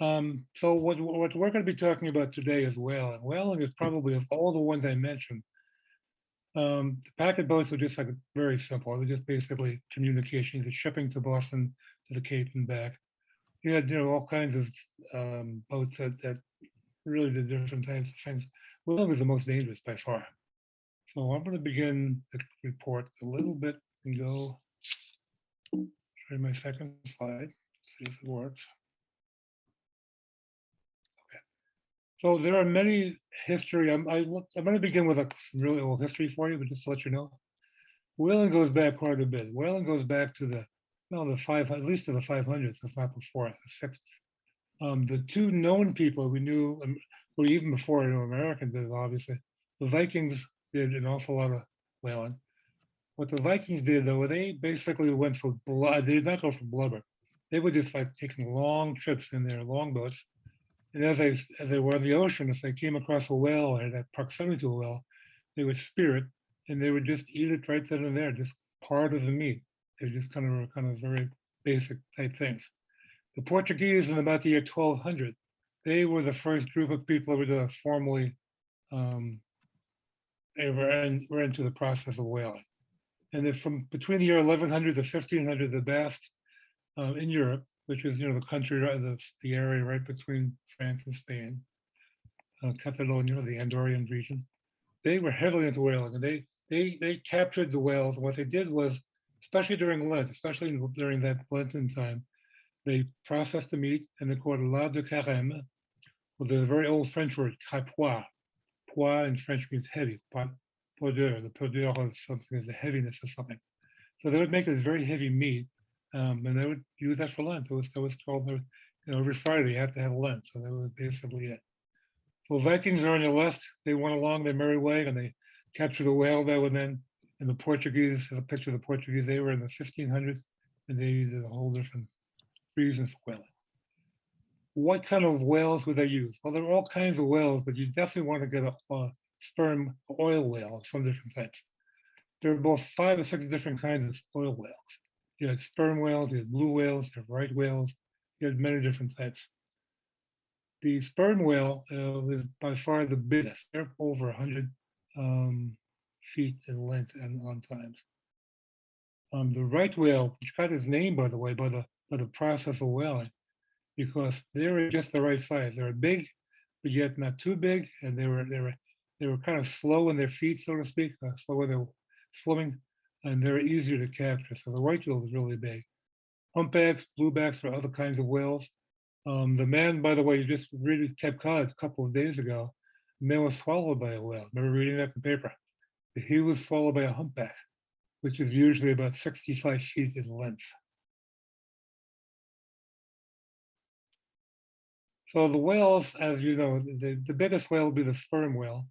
So what we're going to be talking about today is whaling. Whaling is probably of all the ones I mentioned. The packet boats were just like very simple. They were just basically communications, the shipping to Boston, to the Cape and back. You had, all kinds of boats that really did different types of things. Whaling was the most dangerous by far. So I'm going to begin the report a little bit and go try my second slide, see if it works. So there are many history. I'm going to begin with a really old history for you, but just to let you know, whaling goes back quite a bit. Whaling goes back to at least to the 500s, if not before, the 60s. The two known people we knew, or even before Americans did, obviously, the Vikings did an awful lot of whaling. What the Vikings did, though, they basically went for blood. They did not go for blubber. They were just like taking long trips in their longboats. And as they were in the ocean, if they came across a whale or had proximity to a whale, they would spear it and they would just eat it right then and there, just part of the meat. They're just kind of very basic type things. The Portuguese in about the year 1200, they were the first group of people who were formally were into the process of whaling. And then from between the year 1100 to 1500, the Basque in Europe, which is the country, the area right between France and Spain, Catalonia, the Andorran region, they were heavily into whaling, and they captured the whales. And what they did was, especially during Lent, especially during that Lenten time, they processed the meat and they called it la de carême, with a very old French word, capois. Pois in French means heavy. Poudre, the poudre of something is the heaviness of something. So they would make this very heavy meat, and they would use that for Lent. That was called, every Friday you have to have a Lent. So that was basically it. So Vikings are on your left. They went along their merry way and they captured a whale now and then. And the Portuguese, a picture of the Portuguese, they were in the 1500s and they used a whole different reasons for whaling. What kind of whales would they use? Well, there are all kinds of whales, but you definitely want to get a sperm oil whale of some different types. There are both 5 or 6 different kinds of oil whales. You had sperm whales, you had blue whales, you had right whales, you had many different types. The sperm whale is by far the biggest. They're over 100 feet in length and on times. The right whale, which got its name, by the way, by the process of whaling, because they were just the right size. They were big, but yet not too big, and they were kind of slow in their feet, so to speak, slow when they were swimming, and they were easier to capture. So the right whale was really big. Humpbacks, bluebacks, or other kinds of whales. The man, by the way, you just really kept caught a couple of days ago. The man was swallowed by a whale. Remember reading that in the paper? He was swallowed by a humpback, which is usually about 65 feet in length. So the whales, as you know, the biggest whale would be the sperm whale.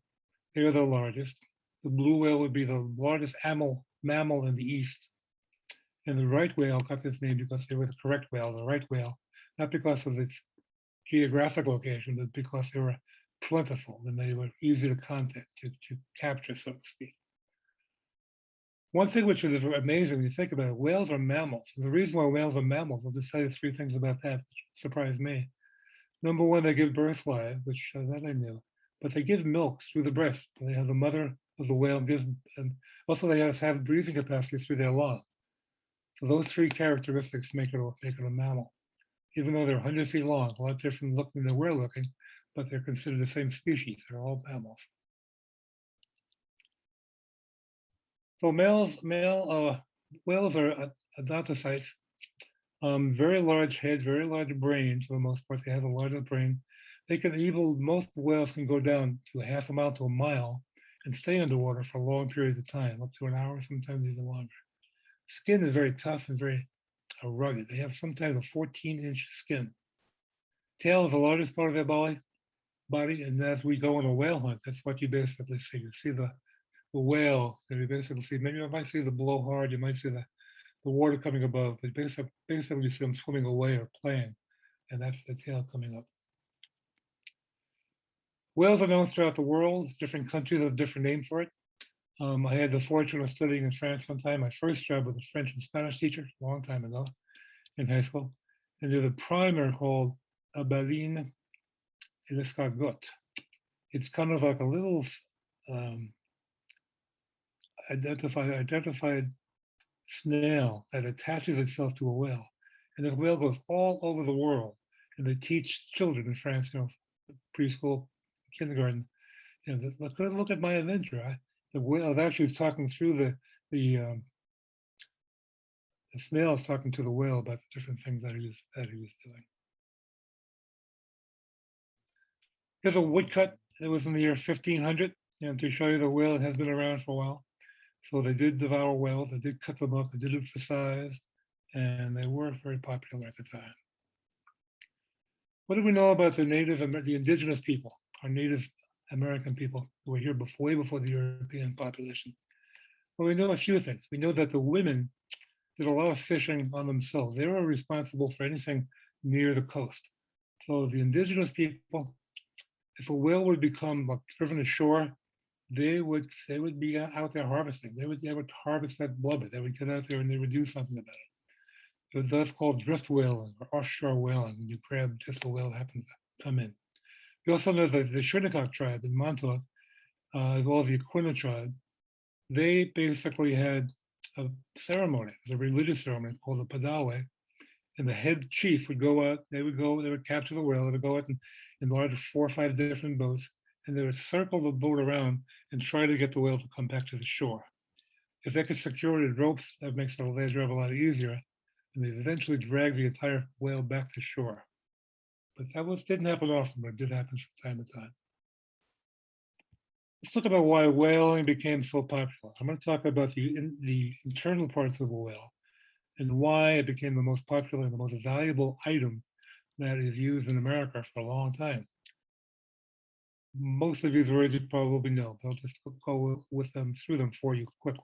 They're the largest. The blue whale would be the largest mammal in the East. And the right whale got this name because they were the correct whale, the right whale, not because of its geographic location, but because they were plentiful and they were easy to contact, to capture, so to speak. One thing which is amazing when you think about it, whales are mammals. And the reason why whales are mammals, I'll just tell you 3 things about that, which surprised me. Number 1, they give birth live, which that I knew, but they give milk through the breast. They have the mother of the whale gives, and also they have breathing capacity through their lung. So those 3 characteristics make it a mammal. Even though they're 100 feet long, a lot different looking than we're looking, but they're considered the same species. They're all mammals. So whales are odontocytes, very large head, very large brain for the most part. They have a larger brain. Most whales can go down to a half a mile to a mile and stay underwater for long periods of time, up to an hour, sometimes even longer. Skin is very tough and very rugged. They have sometimes a 14-inch skin. Tail is the largest part of their body, and as we go on a whale hunt, that's what you basically see. You see the whale, and you basically see, maybe you might see the blowhard, you might see the water coming above, but basically you see them swimming away or playing, and that's the tail coming up. Whales are known throughout the world. Different countries have a different name for it. I had the fortune of studying in France one time. My first job was a French and Spanish teacher a long time ago in high school. And there's a primer called a baleen et l'escargot. It's kind of like a little identified snail that attaches itself to a whale. And this whale goes all over the world. And they teach children in France, preschool, kindergarten, look at my adventure. The whale actually is talking through the snail is talking to the whale about the different things that he was doing. Here's a woodcut that was in the year 1500, to show you the whale has been around for a while. So they did devour whales, they did cut them up, they did it for size, and they were very popular at the time. What do we know about the the indigenous people, our Native American people who were here way before the European population? Well, we know a few things. We know that the women did a lot of fishing on themselves. They were responsible for anything near the coast. So the indigenous people, if a whale would become driven ashore, they would be out there harvesting. They would harvest that blubber. They would get out there and they would do something about it. So that's called drift whaling or offshore whaling. When you grab just a whale that happens to come in. We also know that the Shinnecock tribe in Montauk, as well as the Aquina tribe, they basically had a ceremony, it was a religious ceremony called the Padawe, and the head chief would go out, they would capture the whale, they would go out in large 4 or 5 different boats, and they would circle the boat around and try to get the whale to come back to the shore. If they could secure it with ropes, that makes their job a lot easier, and they eventually drag the entire whale back to shore. But that didn't happen often, but it did happen from time to time. Let's talk about why whaling became so popular. I'm going to talk about the internal parts of a whale and why it became the most popular and the most valuable item that is used in America for a long time. Most of these words you probably know, but I'll just go through them for you quickly.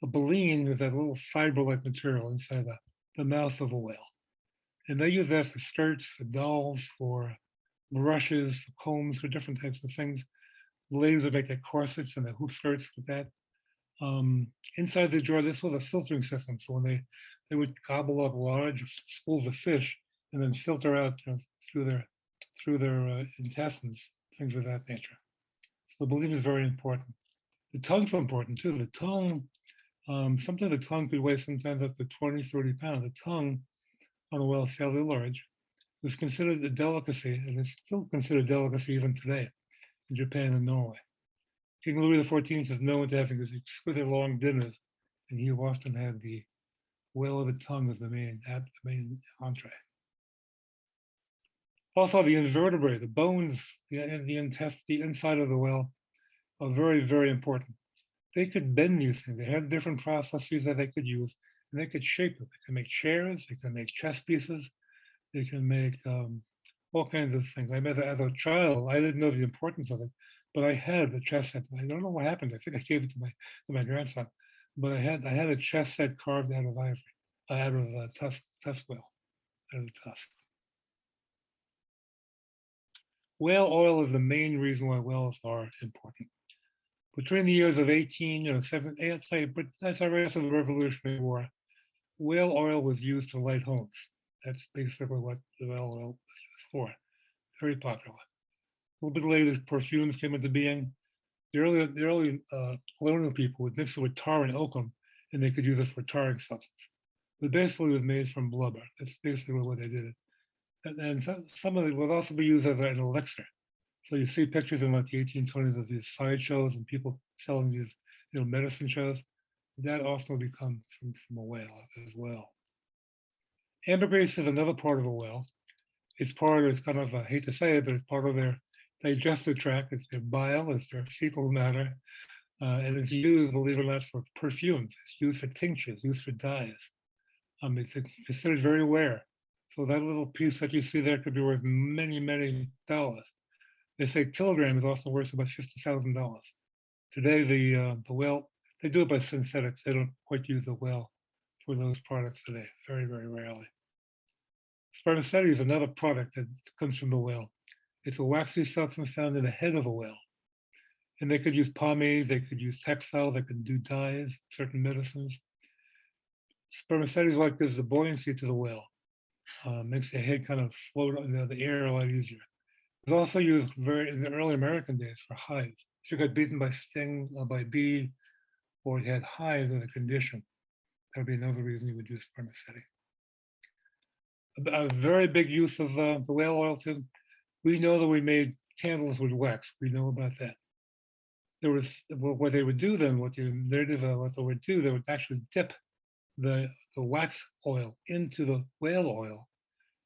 A baleen is that little fiber-like material inside the mouth of a whale. And they use that for skirts, for dolls, for brushes, for combs, for different types of things. The ladies would make their corsets and their hoop skirts with that. Inside the jar, this was a filtering system. So when they would gobble up large schools of fish and then filter out through their intestines, things of that nature. So the baleen is very important. The tongue's important too. The tongue, sometimes the tongue could weigh sometimes up to 20, 30 pounds. The tongue on a whale is fairly large. It was considered a delicacy, and it's still considered a delicacy even today in Japan and Norway. King Louis XIV is known to having these exquisite long dinners, and he often had the whale of the tongue as the main entree. Also, the invertebrae, the bones, the inside of the whale are very, very important. They could bend these things. They had different processes that they could use, and they could shape it. They can make chairs, they can make chess pieces, they can make all kinds of things. I remember as a child, I didn't know the importance of it, but I had the chess set. I don't know what happened. I think I gave it to my grandson, but I had a chess set carved out of ivory, out of tusk whale, out of the tusk. Whale oil is the main reason why whales are important. Between the years of but that's right after the Revolutionary War, whale oil was used to light homes. That's basically what the whale oil was for. Very popular. A little bit later, perfumes came into being. The early colonial people would mix it with tar and oakum, and they could use it for tarring substance. But basically, it was made from blubber. That's basically what they did. And some of it would also be used as an elixir. So you see pictures in like the 1820s of these sideshows and people selling these, medicine shows. That also would come from a whale as well. Ambergris is another part of a whale. It's kind of, I hate to say it, but it's part of their digestive tract. It's their bile, it's their fecal matter. And it's used, believe it or not, for perfumes. It's used for tinctures, used for dyes. It's considered very rare. So that little piece that you see there could be worth many, many dollars. They say kilogram is often worth about $50,000. Today, the whale, they do it by synthetics. They don't quite use the whale for those products today, very, very rarely. Spermaceti is another product that comes from the whale. It's a waxy substance found in the head of a whale. And they could use pomades, they could use textiles, they could do dyes, certain medicines. Spermaceti is what gives the buoyancy to the whale. makes the head kind of float in the air a lot easier. It was also used very in the early American days for hives. If you got beaten by sting, by bee, or you had hives in a condition, that would be another reason you would use spermaceti. A very big use of the whale oil too. We know that we made candles with wax. We know about that. There was what they would do then. What they would do, they would actually dip the wax oil into the whale oil,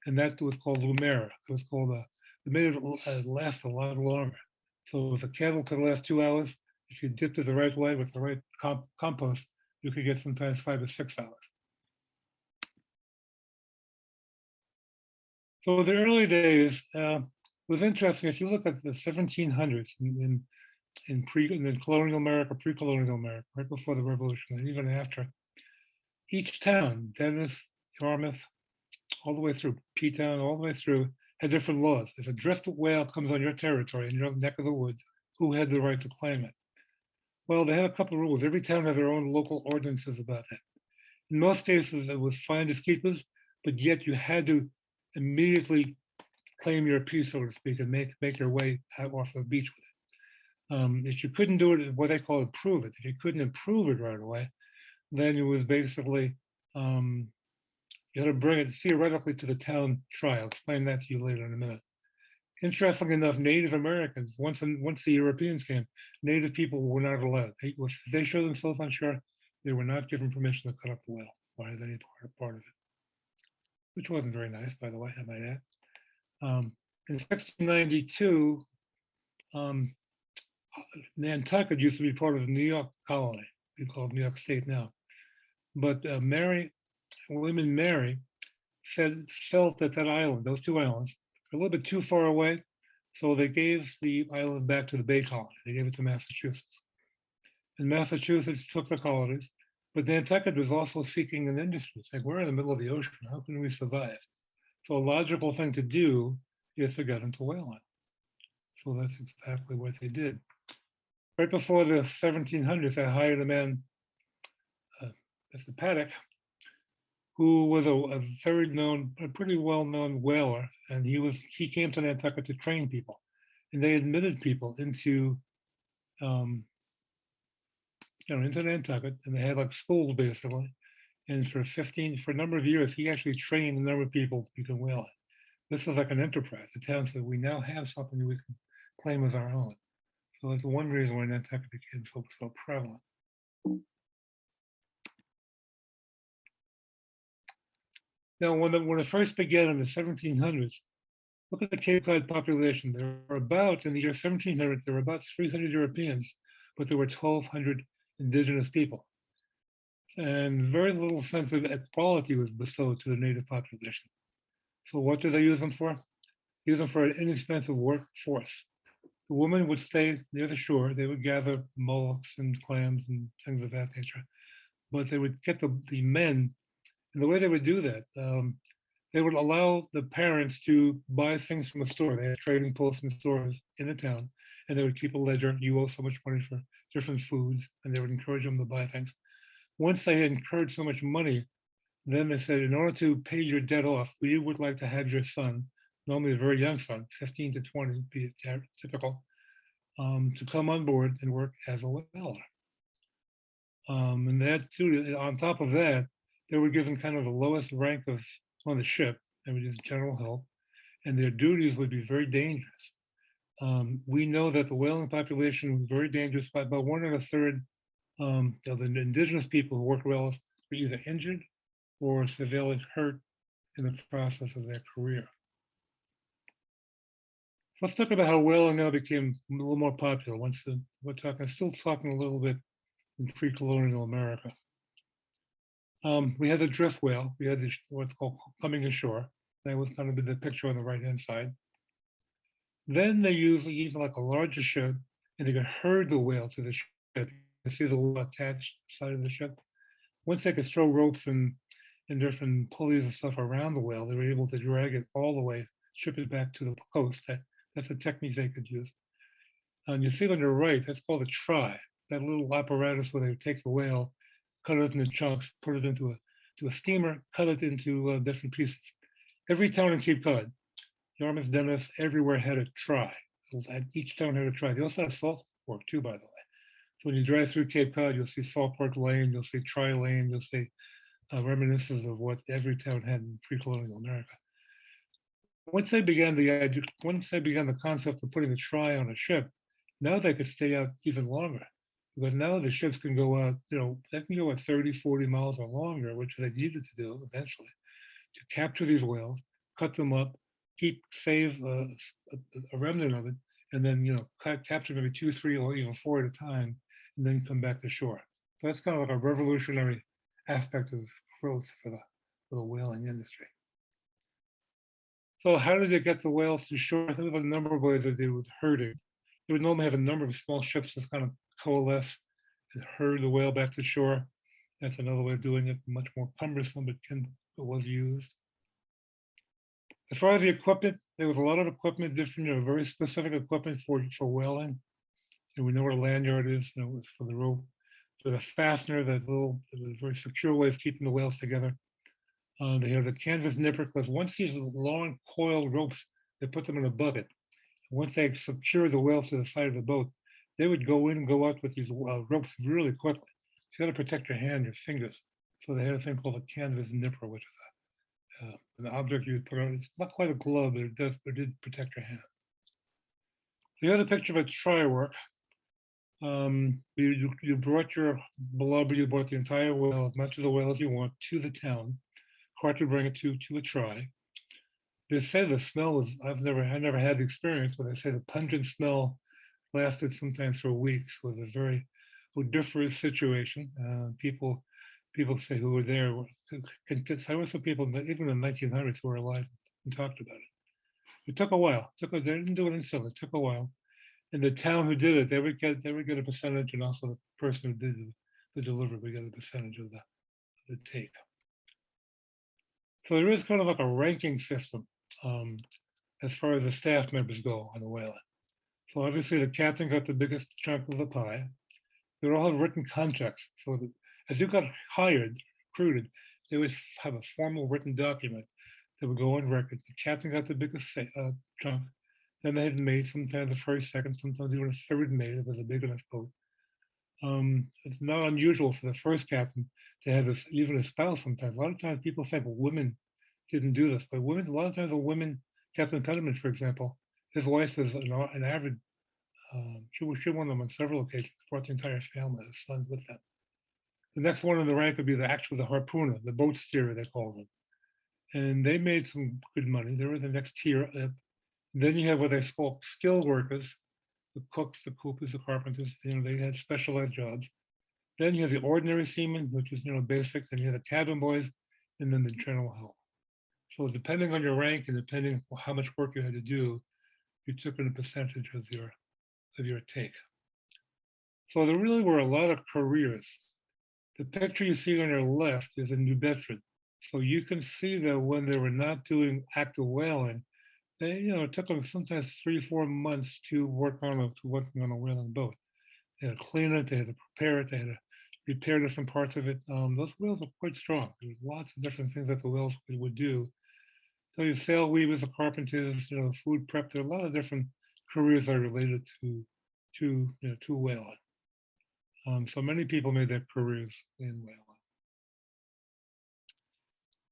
and that was called LUMERA. It was called it made it last a lot longer. So if a candle could last 2 hours, if you dipped it the right way with the right compost, you could get sometimes 5 or 6 hours. So the early days was interesting. If you look at the 1700s in colonial America, pre-colonial America, right before the revolution, and even after, each town, Dennis, Yarmouth, all the way through, P-Town, all the way through, had different laws. If a drift whale comes on your territory, in your neck of the woods, who had the right to claim it? Well, they had a couple of rules. Every town had their own local ordinances about that. In most cases, it was finders keepers, but yet you had to immediately claim your piece, so to speak, and make your way out off the beach with it. If you couldn't do it, what they call improve it, if you couldn't improve it right away, then it was basically, you had to bring it theoretically to the town trial. I'll explain that to you later in a minute. Interestingly enough, Native Americans, once the Europeans came, Native people were not allowed. If they showed themselves on shore, they were not given permission to cut up the whale or have any part of it, which wasn't very nice, by the way, I might add. In 1692, Nantucket used to be part of the New York colony. We call it New York State now. But William Mary felt that island, those two islands, were a little bit too far away, so they gave the island back to the Bay Colony. They gave it to Massachusetts. And Massachusetts took the colonies, but Nantucket was also seeking an industry. It's like, we're in the middle of the ocean, how can we survive? So a logical thing to do is to get into whaling. So that's exactly what they did. Right before the 1700s, I hired a man, Mr. Paddock, who was a pretty well-known whaler, and he came to Nantucket to train people, and they admitted people into Nantucket, and they had like schools basically. And for a number of years, he actually trained a number of people to become whaling. This is like an enterprise. The town said, we now have something that we can claim as our own. So that's one reason why Nantucket became so prevalent. Now, when it first began in the 1700s, look at the Cape Cod population. There were about, in the year 1700, there were about 300 Europeans, but there were 1,200 indigenous people. And very little sense of equality was bestowed to the native population. So what do they use them for? Use them for an inexpensive workforce. The women would stay near the shore. They would gather mollusks and clams and things of that nature. But they would get the men, and the way they would do that, they would allow the parents to buy things from a store. They had trading posts in stores in the town, and they would keep a ledger. You owe so much money for different foods, and they would encourage them to buy things. Once they had incurred so much money, then they said, in order to pay your debt off, we would like to have your son, normally a very young son, 15 to 20, be typical, to come on board and work as a whaler. And that too, on top of that, they were given kind of the lowest rank on the ship, and was just general help, and their duties would be very dangerous. We know that the whaling population was very dangerous. By about 1 1/3 the indigenous people who worked whales were either injured or severely hurt in the process of their career. Let's talk about how whaling now became a little more popular. Still talking a little bit in pre-colonial America. We had the drift whale. We had what's called coming ashore. That was kind of the picture on the right-hand side. Then they usually use like a larger ship, and they could herd the whale to the ship. You see the whale attached side of the ship. Once they could throw ropes and different pulleys and stuff around the whale, they were able to drag it all the way, ship it back to the coast. That's a technique they could use. And you see on your right, that's called a try. That little apparatus where they would take the whale, cut it into chunks, put it into a steamer, cut it into different pieces. Every town in Cape Cod, Yarmouth, Dennis, everywhere had a try. And each town had a try. They also had salt pork too, by the way. So when you drive through Cape Cod, you'll see Saltport Lane, you'll see Tri Lane, you'll see reminiscences of what every town had in pre-colonial America. Once they began the concept of putting a try on a ship, now they could stay out even longer, because now the ships can go out, they can go out 30, 40 miles or longer, which they needed to do eventually, to capture these whales, cut them up, save a remnant of it, and then capture maybe 2, 3, or even 4 at a time, and then come back to shore. So that's kind of like a revolutionary aspect of growth for the whaling industry. So how did they get the whales to shore? I think there was a number of ways that they would herding. They would normally have a number of small ships just kind of coalesce and herd the whale back to shore. That's another way of doing it, much more cumbersome, but it was used. As far as the equipment, there was a lot of equipment, different, very specific equipment for whaling. And we know what a lanyard is, it's for the rope. So the fastener, that very secure way of keeping the whales together. They have the canvas nipper, because once these long coiled ropes, they put them in a bucket. Once they secure the whale to the side of the boat, they would go in and go out with these ropes really quickly. So you got to protect your hand, your fingers. So they had a thing called a canvas nipper, which is an object you put on. It's not quite a glove, but it did protect your hand. The other picture of a try work. You brought your blubber, you brought the entire whale, as much of the whale as you want, to the town. Cart to bring it to a try. They say the smell was, I never had the experience, but they say the pungent smell lasted sometimes for weeks. Was a very odoriferous situation. People say who were there. I was some people, even in the 1900s, who were alive and talked about it. It took a while. They didn't do it instantly. It took a while. And the town who did it, they would get a percentage, and also the person who did the delivery would get a percentage of the take. So there is kind of like a ranking system as far as the staff members go on the whaling. So obviously the captain got the biggest chunk of the pie. They all have written contracts. So that as you got hired, recruited, they would have a formal written document that would go on record. The captain got the biggest chunk. Then they had made sometimes the first, second, sometimes even a third mate if it was a big enough boat. It's not unusual for the first captain to have even a spouse sometimes. A lot of times people think women didn't do this, but women, a lot of times the women, Captain Penniman, for example, his wife is an avid, she won them on several occasions, brought the entire family, his sons with them. The next one in the rank would be the harpooner, the boat steerer, they call them. And they made some good money. They were the next tier. Then you have what they call skilled workers, the cooks, the coopers, the carpenters, they had specialized jobs. Then you have the ordinary seamen, which is, basics, and you have the cabin boys, and then the general help. So depending on your rank and depending on how much work you had to do, you took in a percentage of your take. So there really were a lot of careers. The picture you see on your left is in New Bedford. So you can see that when they were not doing active whaling, they, it took them sometimes 3-4 months to working on a whaling boat. They had to clean it, they had to prepare it, they had to repair different parts of it. Those whales are quite strong. There's lots of different things that the whales would do. So you sail weavers, the carpenters, food prep. There are a lot of different careers that are related to whaling. So many people made their careers in whaling.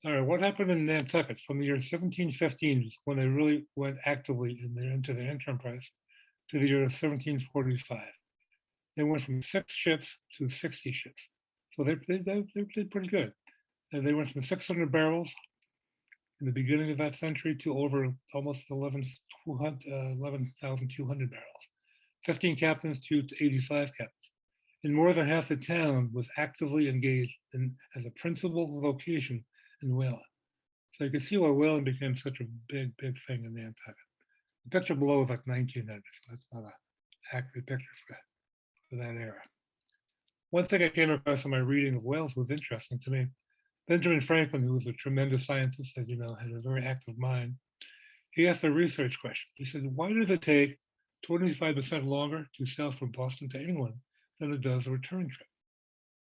All right, what happened in Nantucket from the year 1715, when they really went actively into the enterprise, to the year 1745? They went from 6 ships to 60 ships. So they did pretty good. And they went from 600 barrels in the beginning of that century to over almost 11,200 barrels. 15 captains to 85 captains. And more than half the town was actively engaged as a principal vocation in whaling. So you can see why whaling became such a big thing in Nantucket. The picture below is like 1900, so that's not an accurate picture for that era. One thing I came across in my reading of whales was interesting to me. Benjamin Franklin, who was a tremendous scientist, as you know, had a very active mind. He asked a research question. He said, why does it take 25% longer to sail from Boston to England than it does a return trip?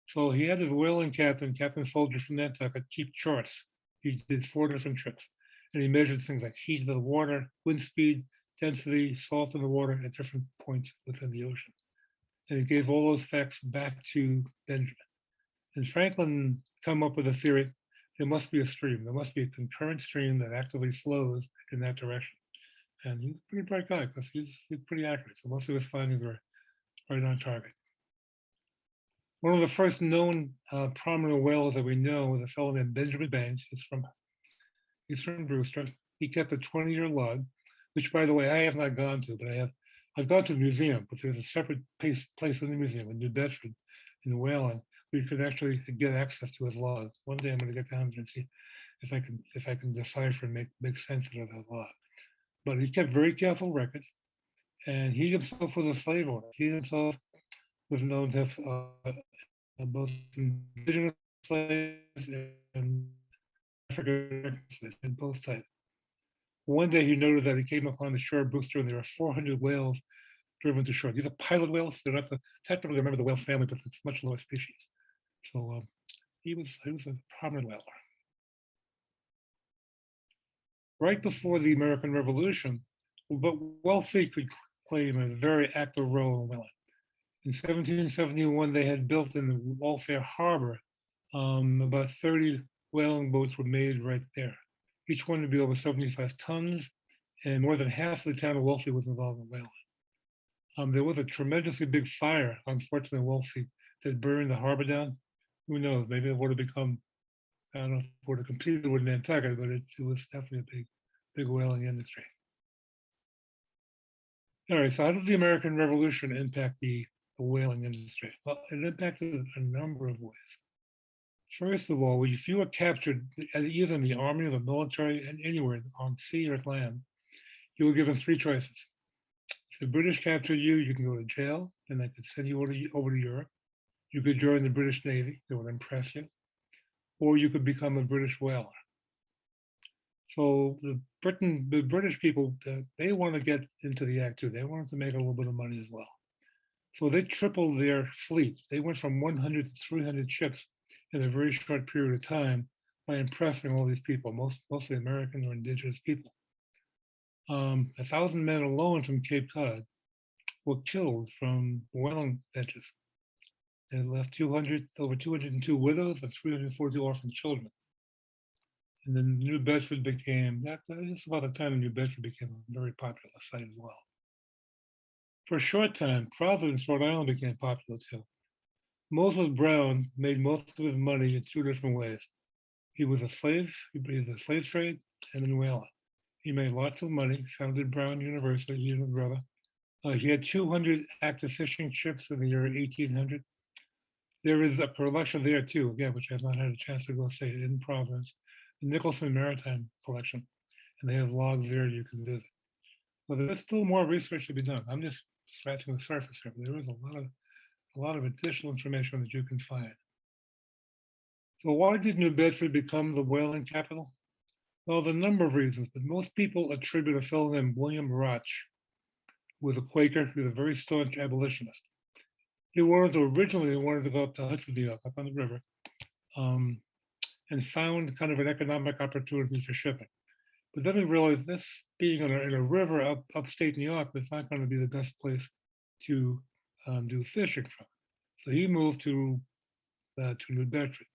So he had his whaling captain, Captain Folger from Nantucket, keep charts. He did 4 different trips. And he measured things like heat of the water, wind speed, density, salt in the water at different points within the ocean. And he gave all those facts back to Benjamin. And Franklin come up with a theory, there must be a stream. There must be a concurrent stream that actively flows in that direction. And he's a pretty bright guy because he's pretty accurate. So most of his findings are right on target. One of the first known prominent whales that we know was a fellow named Benjamin Banks. He's from Brewster. He kept a 20-year log, which, by the way, I have not gone to, but I've gone to the museum, but there's a separate place in the museum in New Bedford, in Whalen, where you could actually get access to his log. One day I'm going to get down there and see if I can decipher and make sense of that log. But he kept very careful records, and he himself was a slave owner. He himself was known to have both indigenous slaves and African in both types. One day he noted that he came upon the shore of Brewster and there are 400 whales driven to shore. These are pilot whales. They're not technically a member of the whale family, but it's a much lower species. So he was a prominent whaler. Right before the American Revolution, but wealthy could claim a very active role in whaling. In 1771, they had built in the Walfair Harbor, about 30 whaling boats were made right there. Each one would be over 75 tons, and more than half of the town of Wolfie was involved in whaling. There was a tremendously big fire, unfortunately, in Wolfie that burned the harbor down. Who knows? Maybe it would have become, I don't know if it would have competed with Nantucket, but it was definitely a big whaling industry. All right, so how did the American Revolution impact the whaling industry? Well, it impacted a number of ways. First of all, if you were captured either in the army or the military and anywhere on sea or land, you were given three choices. If the British captured you, you can go to jail and they could send you over to Europe. You could join the British Navy, they would impress you, or you could become a British whaler. So the British people, they want to get into the act too. They wanted to make a little bit of money as well. So they tripled their fleet. They went from 100 to 300 ships in a very short period of time by impressing all these people, mostly American or indigenous people. 1,000 men alone from Cape Cod were killed from whaling ventures. They left over 202 widows and 342 orphan children. And then New Bedford became, just about the time New Bedford became a very popular site as well. For a short time, Providence, Rhode Island became popular too. Moses Brown made most of his money in two different ways. He was a slave, he was a slave trade, and in whaling. He made lots of money, founded Brown University, he and his brother. He had 200 active fishing ships in the year 1800. There is a collection there too, again, which I have not had a chance to go see, in Providence, the Nicholson Maritime Collection, and they have logs there you can visit. But there's still more research to be done. I'm just scratching the surface here, but there is a lot of additional information that you can find. So why did New Bedford become the whaling capital? Well, there are a number of reasons, but most people attribute a fellow named William Roch, who was a Quaker, he was a very staunch abolitionist. He wanted to go up to Hudson, New York, up on the river, and found kind of an economic opportunity for shipping. But then he realized this being in a river upstate New York was not going to be the best place to do fishing from. So he moved to New Bedford.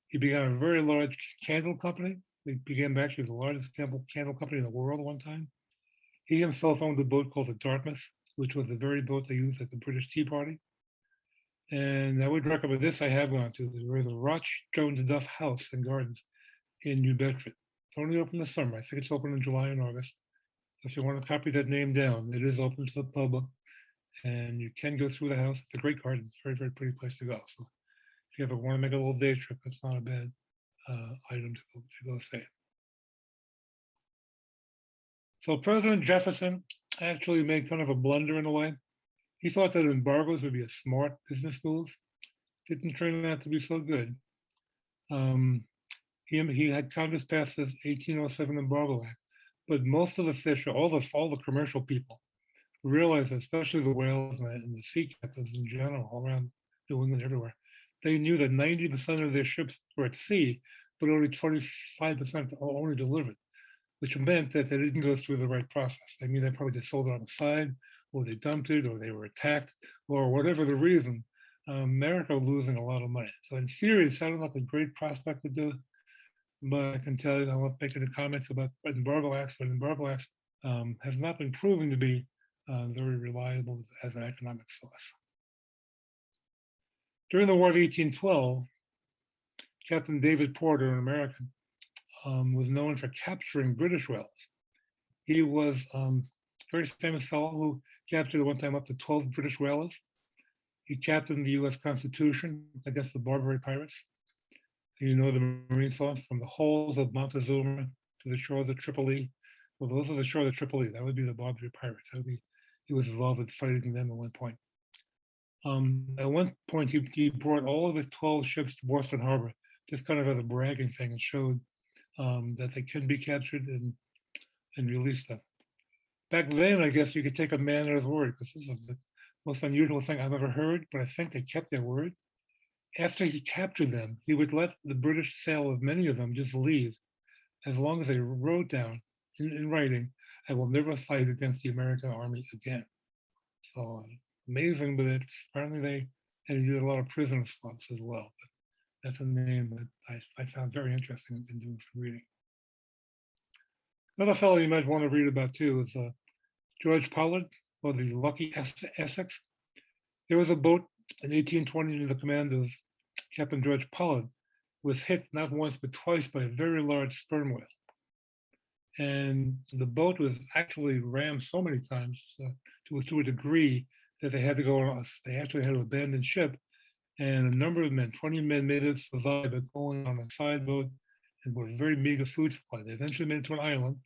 He began a very large candle company. He became actually the largest candle company in the world at one time. He himself owned a boat called the Dartmouth, which was the very boat they used at the British Tea Party. And I would recommend this. I have gone to. There is a Roch Jones Duff House and Gardens in New Bedford. It's only open this summer. I think it's open in July and August. If you want to copy that name down, it is open to the public, and you can go through the house. It's a great garden. It's a very, very pretty place to go. So if you ever want to make a little day trip, it's not a bad item to go see. So President Jefferson actually made kind of a blunder in a way. He thought that embargoes would be a smart business move. Didn't turn out to be so good. He had Congress pass this 1807 Embargo Act, but most of the fish, all the commercial people, realized, especially the whales and the sea captains in general, all around New England, everywhere, they knew that 90% of their ships were at sea, but only 25% only delivered. which meant that they didn't go through the right process. I mean, they probably just sold it on the side, or they dumped it, or they were attacked, or whatever the reason. America was losing a lot of money. So in theory, it sounded like a great prospect to do, but I can tell you, I won't make any comments about embargo acts, but embargo acts has not been proven to be very reliable as an economic source. During the War of 1812, Captain David Porter, an American, was known for capturing British whales. He was a very famous fellow who captured at one time up to 12 British whalers. He captained the US Constitution against the Barbary pirates. You know the Marine song, from the holes of Montezuma to the shores of Tripoli. Well, those are the shores of Tripoli. That would be the Barbary pirates. That would be, he was involved with fighting them at one point. At one point, he brought all of his 12 ships to Boston Harbor, just kind of as a bragging thing, and showed that they can be captured and release them. Back then, I guess you could take a man at his word, because this is the most unusual thing I've ever heard, but I think they kept their word. After he captured them, he would let the British sail of many of them just leave, as long as they wrote down in writing, "I will never fight against the American army again." So amazing, but it's apparently they did a lot of prisoner swaps as well. But that's a name that I found very interesting in doing some reading. Another fellow you might want to read about too is George Pollard, or the Lucky Essex. There was a boat in 1820 under the command of Captain George Pollard, was hit not once but twice by a very large sperm whale. And the boat was actually rammed so many times to a degree that they had to go, they actually had to abandon ship. And a number of men, 20 men, made it survive by going on a side boat and with a very meager food supply. They eventually made it to an island,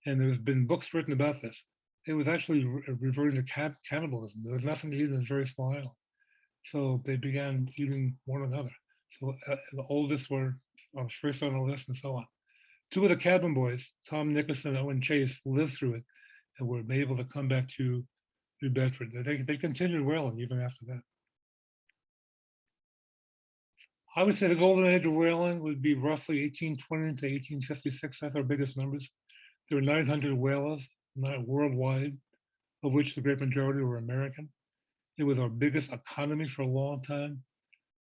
and there's been books written about this. It was actually reverting to cannibalism. There was nothing to eat in this very small island. So they began eating one another. So the oldest were first on the list and so on. Two of the cabin boys, Tom Nicholson and Owen Chase, lived through it and were able to come back to New Bedford. They continued whaling even after that. I would say the golden age of whaling would be roughly 1820 to 1856. That's our biggest numbers. There were 900 whalers worldwide, of which the great majority were American. It was our biggest economy for a long time.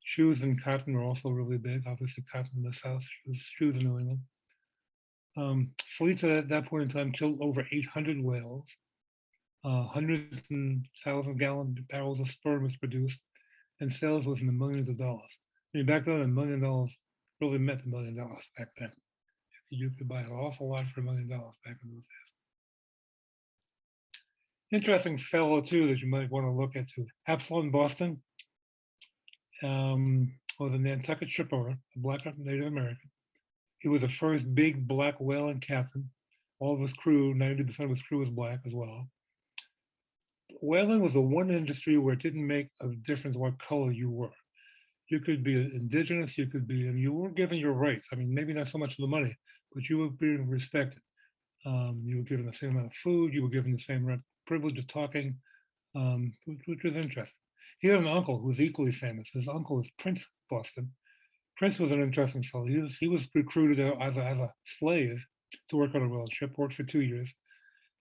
Shoes and cotton were also really big. Obviously, cotton in the South, shoes in New England. Fleets at that point in time killed over 800 whales. Hundreds and thousand gallon barrels of sperm was produced, and sales was in the millions of dollars. I mean, back then, $1 million really meant $1 million back then. You could buy an awful lot for $1 million back in those days. Interesting fellow too that you might want to look at too. ABSALOM Boston was a Nantucket shipowner, a black Native American. He was the first big black whaling captain. All of his crew, 90% of his crew was black as well. Whaling was the one industry where it didn't make a difference what color you were. You could be indigenous, you could be, and you were given your rights. I mean, maybe not so much of the money, but you were being respected. You were given the same amount of food, you were given the same privilege of talking, which was interesting. He had an uncle who was equally famous. His uncle was Prince Boston. Prince was an interesting fellow. He was recruited as a slave to work on a whaling ship, worked for 2 years.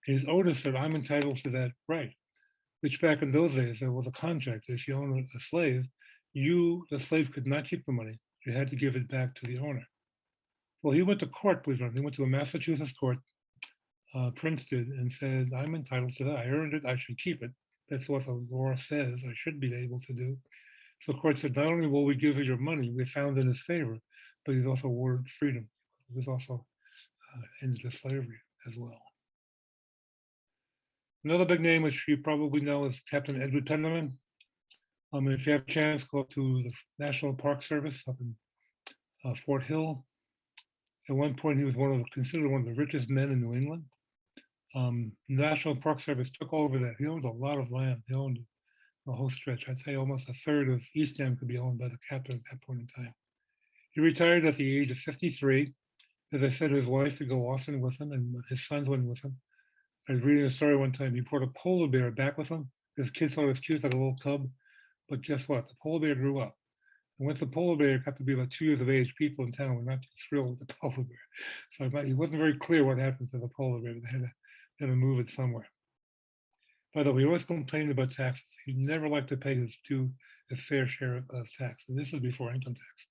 His owner said, "I'm entitled to that right," which back in those days, there was a contract. If you own a slave, the slave could not keep the money. You had to give it back to the owner. Well, he went to court, believe it or not. He went to a Massachusetts court, Prince did, and said, "I'm entitled to that. I earned it. I should keep it. That's what the law says I should be able to do." So the court said, "Not only will we give you your money, we found in his favor, but he's also awarded freedom." He was also into slavery as well. Another big name, which you probably know, is Captain Edward Penniman. If you have a chance, go up to the National Park Service up in Fort Hill. At one point, he was considered one of the richest men in New England. National Park Service took over that. He owned a lot of land. He owned a whole stretch. I'd say almost a third of East End could be owned by the captain at that point in time. He retired at the age of 53. As I said, his wife would go often with him, and his sons went with him. I was reading a story one time. He brought a polar bear back with him. His kids thought it was cute, like a little cub. But guess what? The polar bear grew up. And once the polar bear got to be about 2 years of age, people in town were not too thrilled with the polar bear. So it wasn't very clear what happened to the polar bear, but they had to move it somewhere. By the way, he always complained about taxes. He never liked to pay his fair share of tax. And this is before income tax.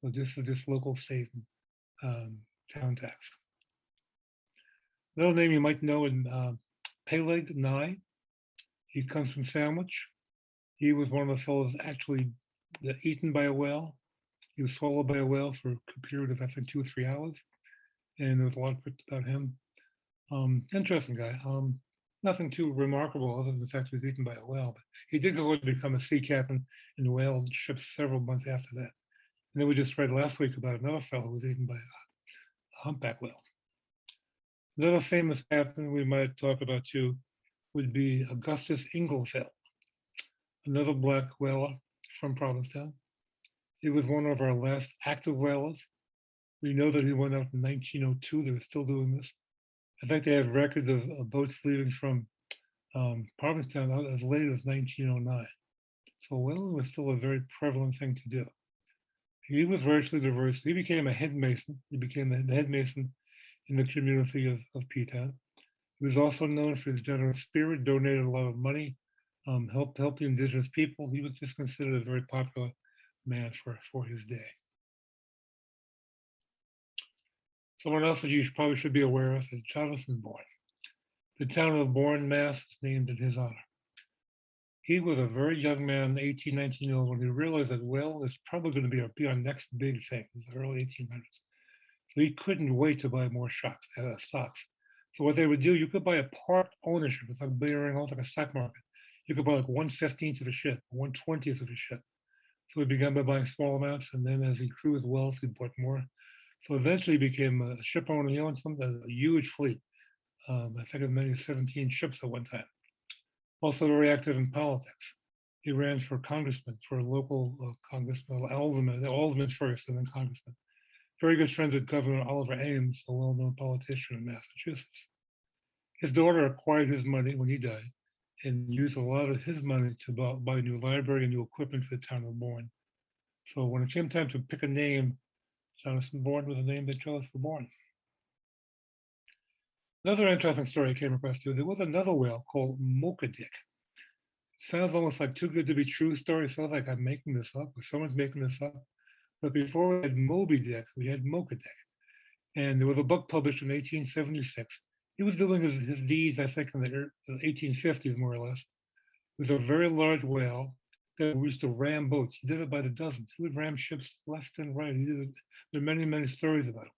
So this is just local, state, and town tax. Another name you might know in PELEG Nye. He comes from Sandwich. He was one of the fellows actually eaten by a whale. He was swallowed by a whale for a period of, I think, 2 or 3 hours. And there was a lot about him. Interesting guy. Nothing too remarkable other than the fact he was eaten by a whale. But he did go on to become a sea captain in the whale ships several months after that. And then we just read last week about another fellow who was eaten by a humpback whale. Another famous captain we might talk about too would be Augustus Inglefield, another black whaler from Provincetown. He was one of our last active whalers. We know that he went out in 1902. They were still doing this. I think they have records of boats leaving from Provincetown as late as 1909. So whaling was still a very prevalent thing to do. He was racially diverse. He became a head mason. He became the head mason in the community of P-Town. He was also known for his generous spirit, donated a lot of money, helped the indigenous people. He was just considered a very popular man for his day. Someone else that you probably should be aware of is Jonathan Bourne. The town of Bourne, Mass. is named in his honor. He was a very young man, 18, 19 years old, when he realized that, well, it's probably going to be our next big thing in the early 1800s. So he couldn't wait to buy more stocks. So what they would do, you could buy a part ownership. It's like buying like a stock market. You could buy like 1/15 of a ship, 1/20 of a ship. So he began by buying small amounts, and then as he grew his wealth, he bought more. So eventually he became a ship owner. He owned a huge fleet. I think as many as 17 ships at one time. Also very active in politics. He ran for congressman, for a local congressman, alderman first, and then congressman. Very good friends with Governor Oliver Ames, a well-known politician in Massachusetts. His daughter acquired his money when he died and used a lot of his money to buy a new library and new equipment for the town of Bourne. So when it came time to pick a name, Jonathan Bourne was the name they chose for Bourne. Another interesting story I came across too, there was another whale called MOCHA. Sounds almost like too good to be true story. Sounds like I'm making this up, or someone's making this up. But before we had MOBY, we had MOCHA. And there was a book published in 1876. He was doing his deeds, I think, in the 1850s, more or less. It was a very large whale that used to ram boats. He did it by the dozens. He would ram ships left and right. There are many, many stories about it.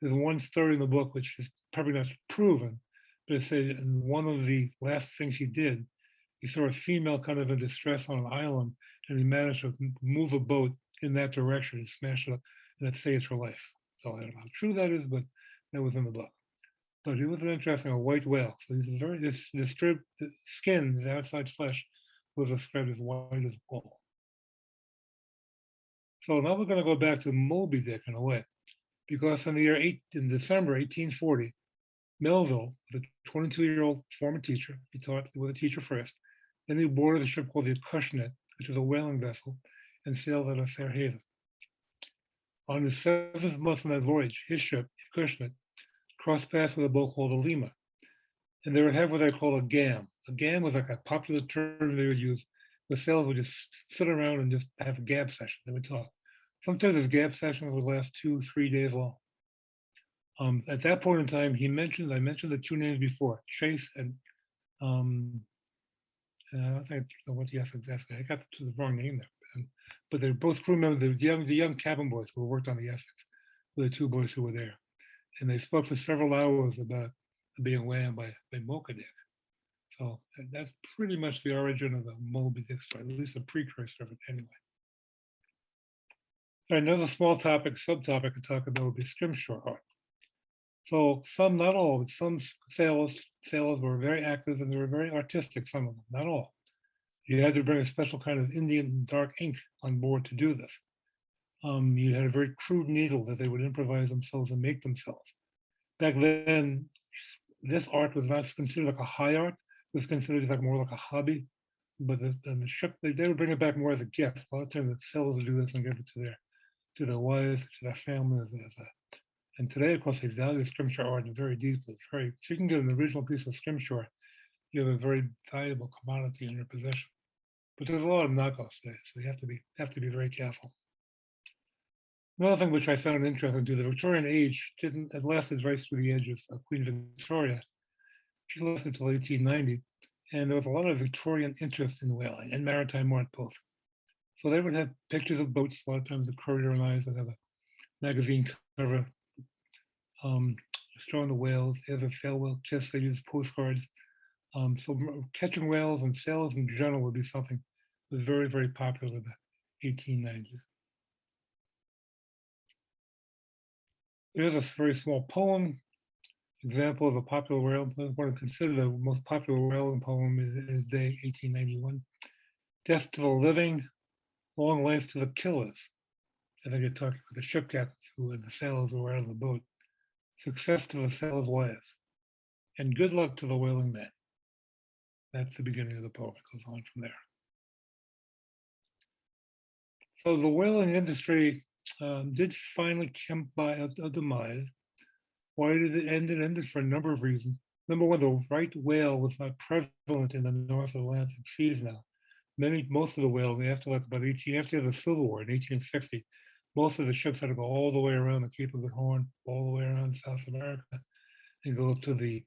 There's one story in the book, which is probably not proven, but it said in one of the last things he did, he saw a female kind of in distress on an island, and he managed to move a boat in that direction and smash it up, and that saved her life. So I don't know how true that is, but that was in the book. But he was an interesting, a white whale. So he's very, the skin, his outside flesh, was described as white as wool. So now we're going to go back to Moby Dick in a way, because in December 1840, Melville, the 22-year-old former teacher, he taught with a teacher first, then he boarded a ship called the Acushnet, which was a whaling vessel, and sailed out of Fairhaven. On the 7th month on that voyage, his ship, the Acushnet, crossed paths with a boat called a Lima. And they would have what they call a gam. A gam was like a popular term they would use. The sailors would just sit around and just have a gab session. They would talk. Sometimes those gab sessions would last 2-3 days long. At that point in time, I mentioned the two names before, Chase and I don't think what's the Essex. I got the wrong name there. But they're both crew members, the young cabin boys who worked on the Essex, were the two boys who were there. And they spoke for several hours about being whammed by MOCHA. So that's pretty much the origin of the Moby Dick story, at least a precursor of it anyway. Another small subtopic to talk about would be scrimshaw art. So some, not all, but some sailors were very active and they were very artistic, some of them, not all. You had to bring a special kind of Indian dark ink on board to do this. You had a very crude needle that they would improvise themselves and make themselves. Back then, this art was not considered like a high art. It was considered like more like a hobby. but the ship, they would bring it back more as a gift. A lot of times the sailors would do this and give it to their wives, to their families. And today, of course, they value scrimshaw art very deeply. It's very, if you can get an original piece of scrimshaw, you have a very valuable commodity in your possession. But there's a lot of knockoffs today, so you have to be very careful. Another thing which I found interesting too, the Victorian age it lasted right through the age of Queen Victoria. She lasted until 1890, and there was a lot of Victorian interest in whaling and maritime art both. So they would have pictures of boats. A lot of times the Courier and I would have a magazine cover showing the whales. There's a farewell kiss. They use postcards. So catching whales and sailors in general would be something that was very, very popular in the 1890s. Here's a very small poem, example of a popular whaling poem. What I consider the most popular whaling poem is Day 1891. Death to the living, long life to the killers. I think you're talking about the ship captains who and the sailors who were out of the boat. Success to the sailors' wives, and good luck to the whaling men. That's the beginning of the poem. It goes on from there. So the whaling industry did finally come by a demise. Why did it end? It ended for a number of reasons. Number one, the right whale was not prevalent in the North Atlantic seas now. Most of the whale, after the Civil War in 1860, most of the ships had to go all the way around the Cape of Good Horn, all the way around South America, and go to the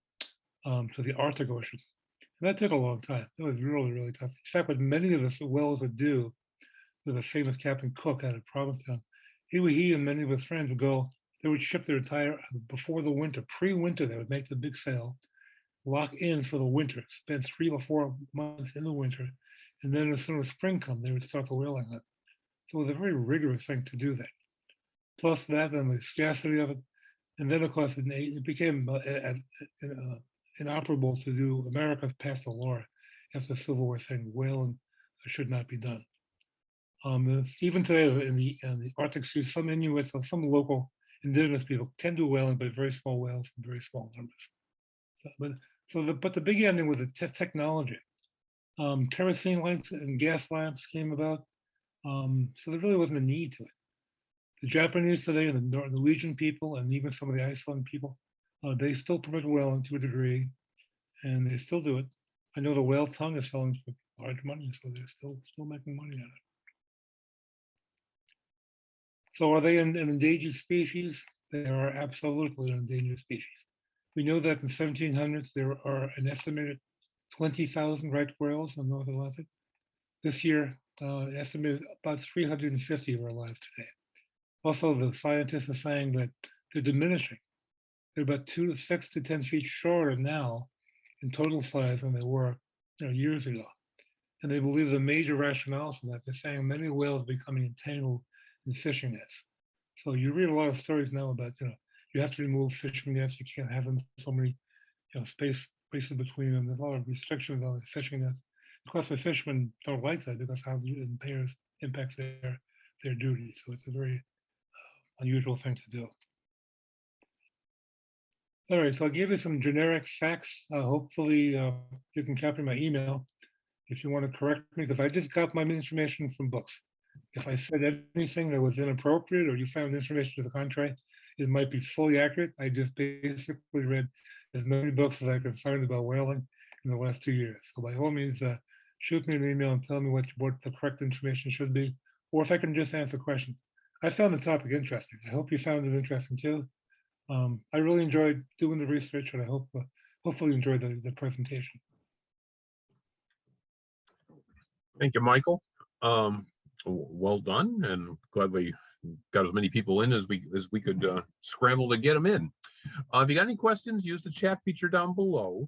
Arctic Ocean. And that took a long time. It was really, really tough. In fact, what many of the whales would do, with a famous Captain Cook out of Provincetown, he and many of his friends would go, they would ship their entire, before the winter, pre-winter, they would make the big sail, lock in for the winter, spend 3 or 4 months in the winter, and then as soon as spring comes, they would start the whaling hunt. So it was a very rigorous thing to do that. Plus that and the scarcity of it. And then, of course, it became inoperable to do. America passed a law after the Civil War saying whaling should not be done. Even today in the Arctic Sea, some Inuits or some local indigenous people can do whaling, but very small whales in very small numbers. But the big ending was the technology. Kerosene lights and gas lamps came about, so there really wasn't a need to it. The Japanese today and the Norwegian people and even some of the Iceland people, they still permit whaling to a degree, and they still do it. I know the whale tongue is selling for large money, so they're still making money on it. So are they an endangered species? They are absolutely an endangered species. We know that in the 1700s, there are an estimated 20,000 right whales in the North Atlantic. This year, estimated about 350 are alive today. Also, the scientists are saying that they're diminishing. They're about 6 to 10 feet shorter now in total size than they were years ago. And they believe the major rationale for that, they're saying many whales are becoming entangled in fishing nets. So you read a lot of stories now about, you have to remove fishing nets, you can't have them so many spaces between them. There's a lot of restrictions on the fishing nets. Of course, the fishermen don't like that because how it impacts their duty. So it's a very unusual thing to do. All right, so I'll give you some generic facts. Hopefully you can copy my email if you want to correct me, because I just got my information from books. If I said anything that was inappropriate or you found information to the contrary, it might be fully accurate. I just basically read as many books as I could find about whaling in the last 2 years. So by all means, shoot me an email and tell me what the correct information should be, or if I can just answer questions. I found the topic interesting. I hope you found it interesting too. I really enjoyed doing the research, and I hope hopefully enjoyed the presentation. Thank you, Michael. Well done, and glad we got as many people in as we could scramble to get them in. If you got any questions, use the chat feature down below.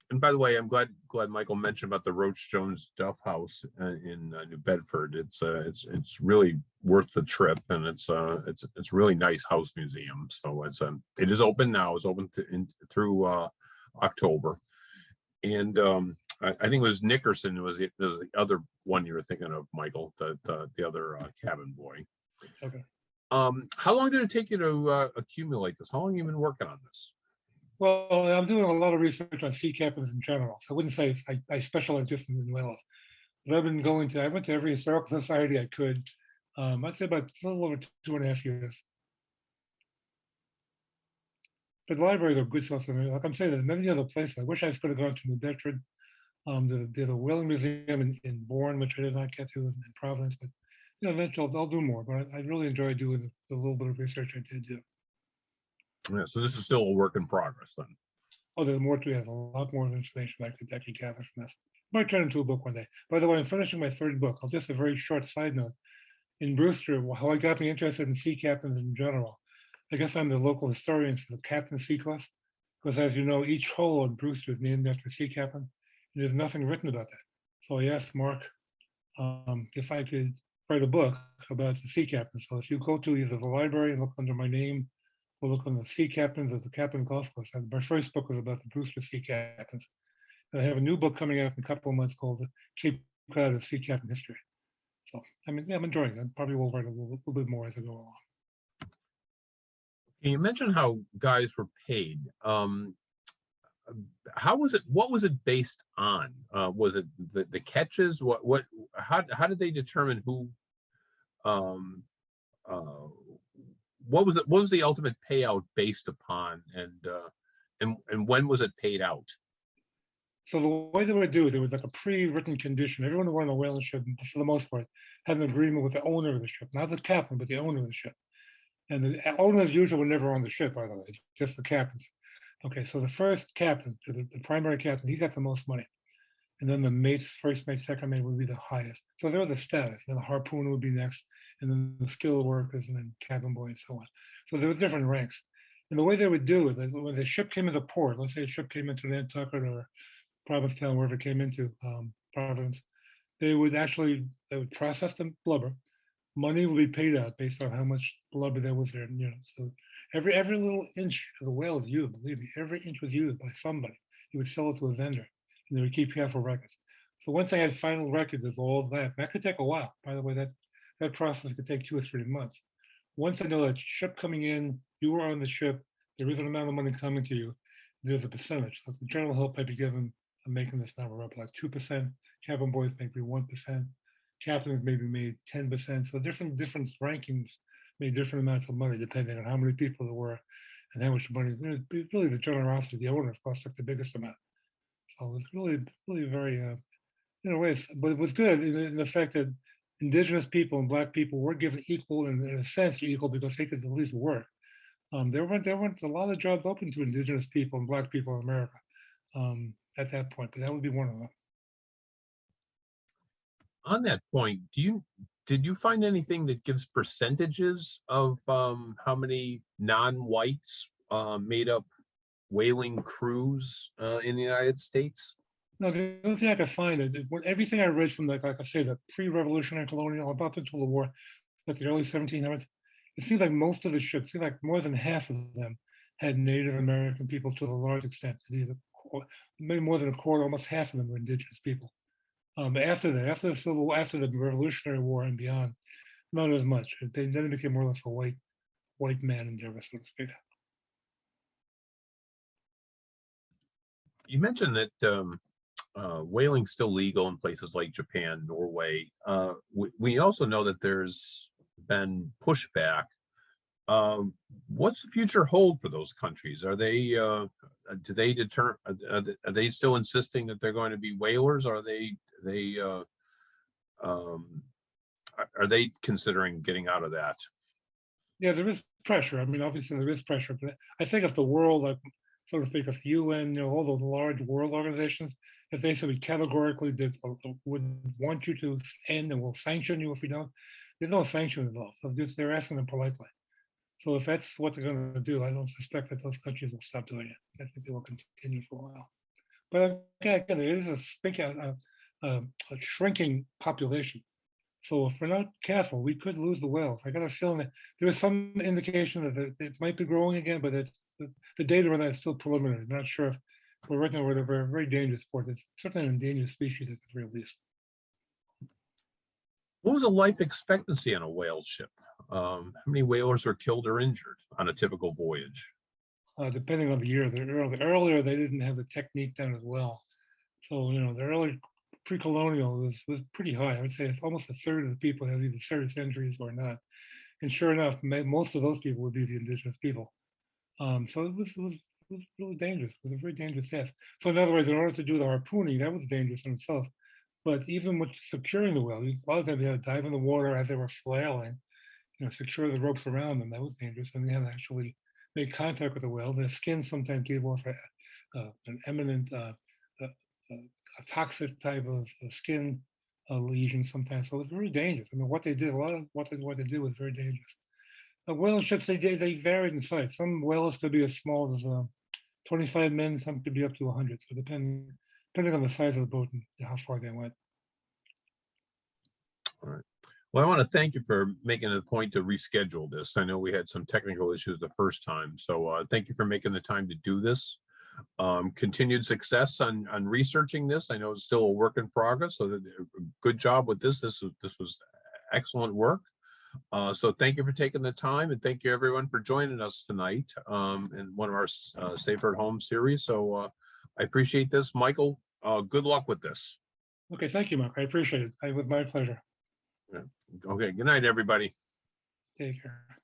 And by the way, I'm glad Michael mentioned about the Roach Jones Duff House in New Bedford. It's really worth the trip, and it's a really nice house museum. So it is open now. It's open through October, and I think it was Nickerson was the other one you were thinking of, Michael, the other cabin boy. Okay. How long did it take you to accumulate this? How long have you been working on this? Well, I'm doing a lot of research on sea captains in general. So I wouldn't say I specialize just in whales. But I've been going to, I went to every historical society I could. I'd say about a little over 2.5 years. But libraries are good source of, like I'm saying, there's many other places. I wish I could have gone to New Bedford. There's a whaling museum in Bourne, which I did not get to, in Providence, but eventually I'll do more. But I really enjoy doing the little bit of research I did do. Yeah, so this is still a work in progress then. Oh, there's more to it. There's a lot more information I could gather from this. Might turn into a book one day. By the way, I'm finishing my third book. I'll just a very short side note. In Brewster, how I got me interested in sea captains in general. I guess I'm the local historian for the captain sea class, because as you know, each hull on Brewster is named after a sea captain, and there's nothing written about that. So I asked Mark if I could write a book about the sea captains. So if you go to either the library and look under my name, or look on the sea captains or the captain golf course. My first book was about the Brewster sea captains. And I have a new book coming out in a couple of months called The Cape Cod of Sea Captain History. So I mean, yeah, I'm enjoying it. I probably will write a little bit more as I go along. You mentioned how guys were paid. How was it? What was it based on? Was it the catches? How did they determine who? What was it? What was the ultimate payout based upon? And when was it paid out? So the way they would do it, there was like a pre-written condition. Everyone who went on a whaling ship, for the most part, had an agreement with the owner of the ship, not the captain, but the owner of the ship. And the owners usually were never on the ship, by the way, just the captains. Okay, so the first captain, the primary captain, he got the most money. And then the mates, first mate, second mate would be the highest. So there was the status. Then the harpooner would be next, and then the skilled workers, and then cabin boy, and so on. So there were different ranks. And the way they would do it, like when the ship came into port, let's say a ship came into Nantucket or Provincetown, wherever it came into, Providence, they would process the blubber. Money would be paid out based on how much blubber there was there. So every little inch of the whale is used. Believe me, every inch was used by somebody. You would sell it to a vendor, and they would keep careful records. So once I had final records of all of that could take a while. By the way, that process could take 2 or 3 months. Once I know that ship coming in, you were on the ship, there is an amount of money coming to you, there's a percentage. So the general help might be given, I'm making this number up, like 2%, cabin boys maybe 1%, captains maybe made 10%. So different rankings made different amounts of money depending on how many people there were and how much money. Really the generosity, the owner of course took the biggest amount. So it was really very, in a way, but it was good in the fact that indigenous people and Black people were given equal, in a sense equal, because they could at least work. There weren't a lot of jobs open to indigenous people and Black people in America at that point, but that would be one of them. On that point, did you find anything that gives percentages of how many non-whites made up whaling crews in the United States? No, the only thing I could find is everything I read from like I say, the pre-revolutionary colonial, about until the war, like the early 1700s, it seemed like most of the ships, seemed like more than half of them had Native American people to a large extent. Maybe more than a quarter, almost half of them were indigenous people. After the Revolutionary War and beyond, not as much. Then it became more or less a white man endeavor, so to speak. You mentioned that whaling's still legal in places like Japan, Norway. We also know that there's been pushback. What's the future hold for those countries? Are they are they still insisting that they're going to be whalers? Are they considering getting out of that? Yeah, there is pressure. I mean, obviously there is pressure, but I think if the world, like, so to speak, if the UN, all those large world organizations, if they said we categorically would want you to end and will sanction you if we don't, there's no sanction involved. So they're asking them politely. So if that's what they're going to do, I don't suspect that those countries will stop doing it. I think they will continue for a while. But again, it is a shrinking population. So if we're not careful, we could lose the whales. I got a feeling that there is some indication that it might be growing again, but the data on that is still preliminary. I'm not sure if we're right now we're a very dangerous sport. It's certainly an endangered species at the very least. What was the life expectancy on a whale ship? How many whalers were killed or injured on a typical voyage? depending on the year. The earlier they didn't have the technique down as well. So, the early pre-colonial was pretty high. I would say it's almost a third of the people have either serious injuries or not. And sure enough, most of those people would be the indigenous people. So it was really dangerous. It was a very dangerous test. So in other words, in order to do the harpooning, that was dangerous in itself. But even with securing the whale, a lot of times they had to dive in the water as they were flailing, secure the ropes around them. That was dangerous. And they had to actually make contact with the whale. Their skin sometimes gave off an eminent a toxic type of skin lesion sometimes. So it's very dangerous. I mean, what they did, a lot of what they did was very dangerous. Whaling ships, they varied in size. Some whales could be as small as 25 men, some could be up to 100. So depending on the size of the boat and how far they went. All right. Well, I want to thank you for making it a point to reschedule this. I know we had some technical issues the first time. So thank you for making the time to do this. Continued success on researching this. I know it's still a work in progress. So good job with this. This was excellent work. So thank you for taking the time, and thank you everyone for joining us tonight in one of our Safer at Home series. So I appreciate this. Michael, good luck with this. Okay, thank you, Mark. I appreciate it. It was my pleasure. Yeah. Okay, good night, everybody. Take care.